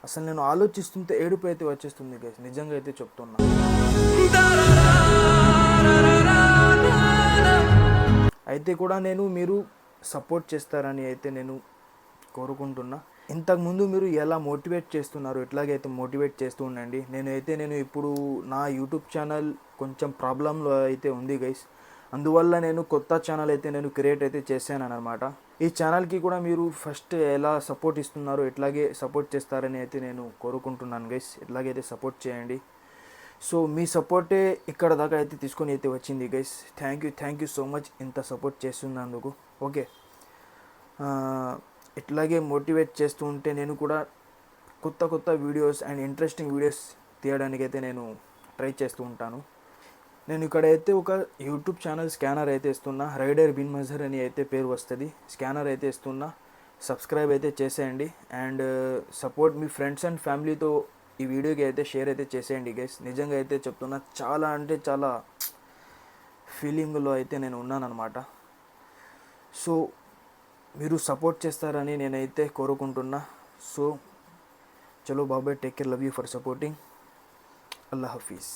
అసలు నేను ఆలోచిస్తుంటే ఏడుపు అయితే వచ్చేస్తుంది గైస్, నిజంగా అయితే చెప్తున్నా. అయితే కూడా మీరు సపోర్ట్ చేస్తారని అయితే నేను కోరుకుంటున్నా. ఇంతకుముందు మీరు ఎలా మోటివేట్ చేస్తున్నారు ఇట్లాగైతే మోటివేట్ చేస్తూ ఉండండి. నేను ఇప్పుడు నా యూట్యూబ్ ఛానల్ కొంచెం ప్రాబ్లంలో అయితే ఉంది గైస్. అందువల్ల నేను కొత్త ఛానల్ అయితే నేను క్రియేట్ అయితే చేశాను అనమాట. ఈ ఛానల్కి కూడా మీరు ఫస్ట్ ఎలా సపోర్ట్ ఇస్తున్నారో ఇట్లాగే సపోర్ట్ చేస్తారని అయితే నేను కోరుకుంటున్నాను గైస్. ఇట్లాగైతే సపోర్ట్ చేయండి. సో మీ సపోర్టే ఇక్కడ దాకా అయితే తీసుకొని అయితే వచ్చింది guys. Thank you so much ఇంత సపోర్ట్ చేస్తున్నందుకు. ఓకే, ఇట్లాగే మోటివేట్ చేస్తూ ఉంటే నేను కూడా కొత్త వీడియోస్ అండ్ ఇంట్రెస్టింగ్ వీడియోస్ తీయడానికైతే నేను ట్రై చేస్తూ ఉంటాను. నేను ఇక్కడైతే ఒక యూట్యూబ్ ఛానల్ స్కానర్ అయితే ఇస్తున్నా. రైడర్ బిన్ మజర్ అని అయితే పేరు వస్తుంది. స్కానర్ అయితే ఇస్తున్నా, సబ్స్క్రైబ్ అయితే చేసేయండి. And support me friends and ఫ్యామిలీతో ఈ వీడియోకి అయితే షేర్ అయితే చేసేయండి గైస్. నిజంగా అయితే చెప్తున్నా, చాలా అంటే చాలా ఫీలింగ్లో అయితే నేను ఉన్నానన్నమాట. సో మీరు సపోర్ట్ చేస్తారని నేనైతే కోరుకుంటున్నా. సో చలో బాబాయ్, take care, love you for supporting. అల్లా హఫీజ్.